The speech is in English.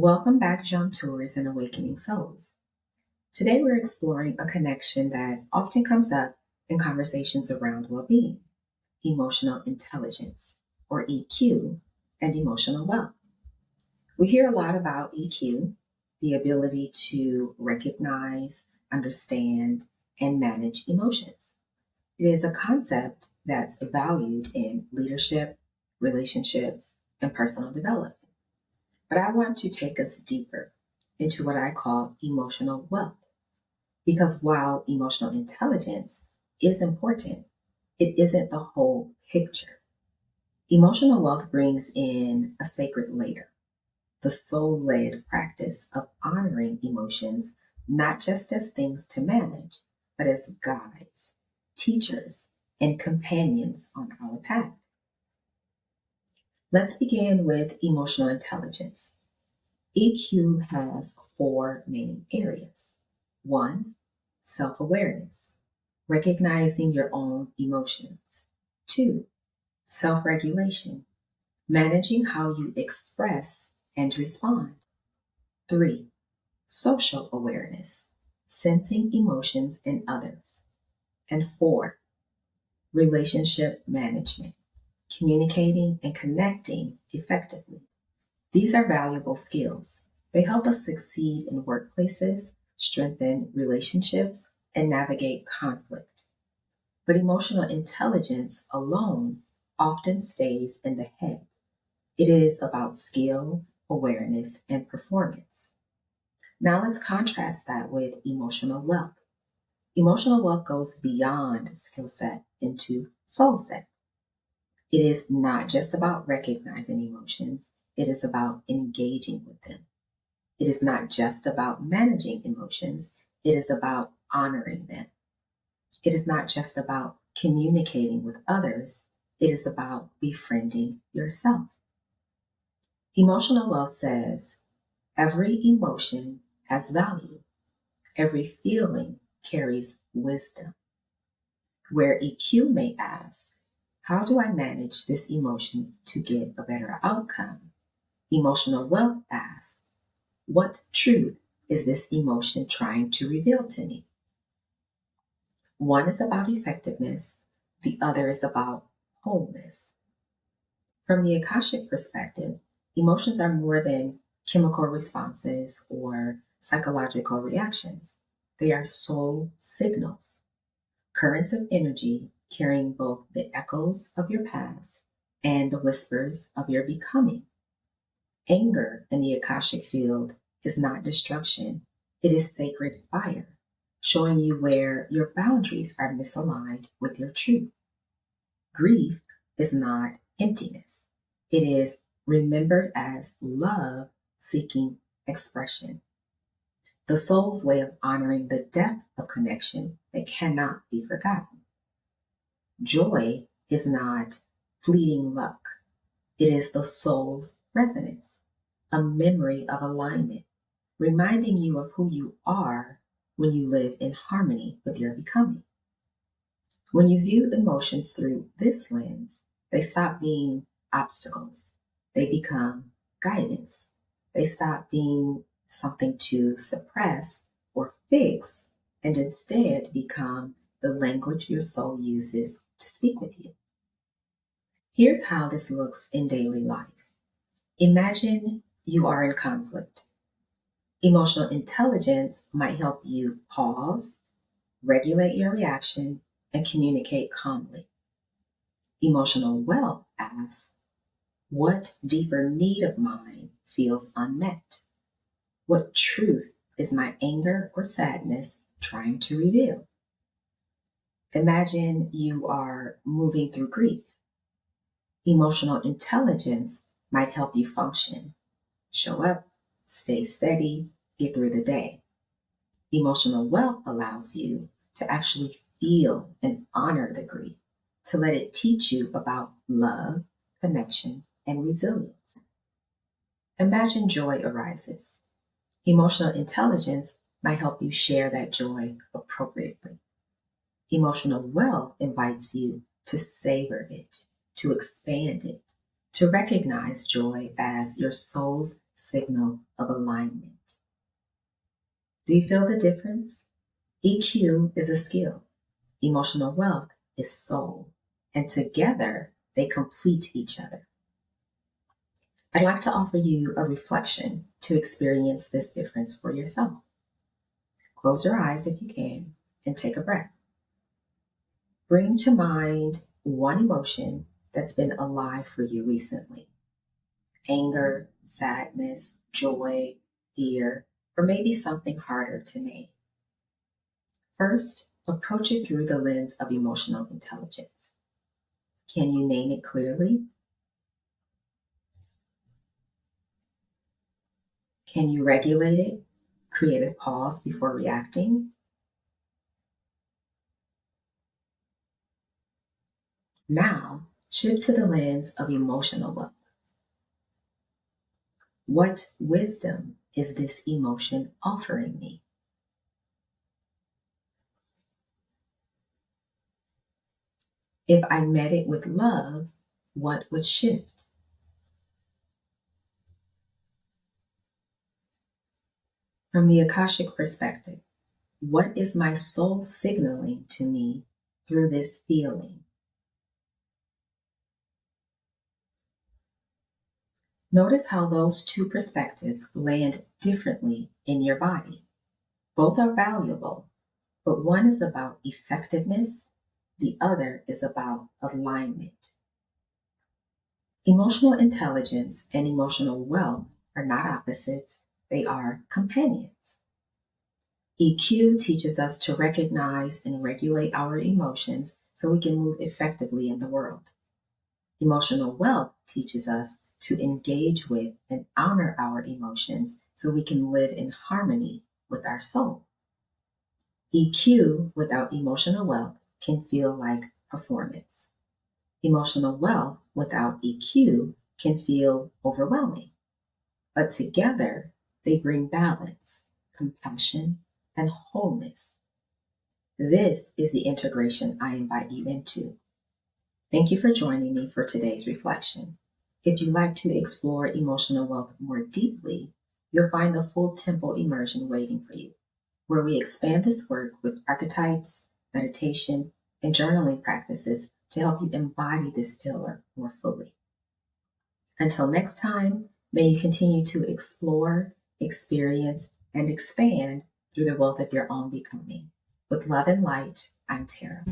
Welcome back, Jaunteurs and Awakening Souls. Today we're exploring a connection that often comes up in conversations around well-being, emotional intelligence, or EQ, and emotional wealth. We hear a lot about EQ, the ability to recognize, understand, and manage emotions. It is a concept that's valued in leadership, relationships, and personal development. But I want to take us deeper into what I call emotional wealth. Because while emotional intelligence is important, it isn't the whole picture. Emotional wealth brings in a sacred layer, the soul led practice of honoring emotions, not just as things to manage, but as guides, teachers, and companions on our path. Let's begin with emotional intelligence. EQ has four main areas. One, self-awareness, recognizing your own emotions. Two, self-regulation, managing how you express and respond. Three, social awareness, sensing emotions in others. And four, relationship management, communicating and connecting effectively. These are valuable skills. They help us succeed in workplaces, strengthen relationships, and navigate conflict. But emotional intelligence alone often stays in the head. It is about skill, awareness, and performance. Now let's contrast that with emotional wealth. Emotional wealth goes beyond skill set into soul set. It is not just about recognizing emotions. It is about engaging with them. It is not just about managing emotions. It is about honoring them. It is not just about communicating with others. It is about befriending yourself. Emotional wealth says every emotion has value. Every feeling carries wisdom. Where EQ may ask, how do I manage this emotion to get a better outcome? Emotional wealth asks, what truth is this emotion trying to reveal to me? One is about effectiveness, the other is about wholeness. From the Akashic perspective, emotions are more than chemical responses or psychological reactions. They are soul signals, currents of energy carrying both the echoes of your past and the whispers of your becoming. Anger in the Akashic field is not destruction, it is sacred fire, showing you where your boundaries are misaligned with your truth. Grief is not emptiness, it is remembered as love seeking expression. The soul's way of honoring the depth of connection that cannot be forgotten. Joy is not fleeting luck, it is the soul's resonance, a memory of alignment, reminding you of who you are when you live in harmony with your becoming. When you view emotions through this lens, they stop being obstacles. They become guidance. They stop being something to suppress or fix and instead become the language your soul uses to speak with you. Here's how this looks in daily life. Imagine you are in conflict. Emotional intelligence might help you pause, regulate your reaction, and communicate calmly. Emotional wealth asks, what deeper need of mine feels unmet? What truth is my anger or sadness trying to reveal? Imagine you are moving through grief. Emotional intelligence might help you function. Show up, stay steady, get through the day. Emotional wealth allows you to actually feel and honor the grief, to let it teach you about love, connection, and resilience. Imagine joy arises. Emotional intelligence might help you share that joy appropriately. Emotional wealth invites you to savor it, to expand it, to recognize joy as your soul's signal of alignment. Do you feel the difference? EQ is a skill. Emotional wealth is soul. And together, they complete each other. I'd like to offer you a reflection to experience this difference for yourself. Close your eyes if you can and take a breath. Bring to mind one emotion that's been alive for you recently. Anger, sadness, joy, fear, or maybe something harder to name. First, approach it through the lens of emotional intelligence. Can you name it clearly? Can you regulate it? Create a pause before reacting? Now, shift to the lens of emotional wealth. What wisdom is this emotion offering me? If I met it with love, what would shift? From the Akashic perspective, what is my soul signaling to me through this feeling? Notice how those two perspectives land differently in your body. Both are valuable, but one is about effectiveness, the other is about alignment. Emotional intelligence and emotional wealth are not opposites, they are companions. EQ teaches us to recognize and regulate our emotions so we can move effectively in the world. Emotional wealth teaches us to engage with and honor our emotions so we can live in harmony with our soul. EQ without emotional wealth can feel like performance. Emotional wealth without EQ can feel overwhelming. But together, they bring balance, compassion, and wholeness. This is the integration I invite you into. Thank you for joining me for today's reflection. If you'd like to explore emotional wealth more deeply, you'll find the full temple immersion waiting for you, where we expand this work with archetypes, meditation, and journaling practices to help you embody this pillar more fully. Until next time, may you continue to explore, experience, and expand through the wealth of your own becoming. With love and light, I'm Terra.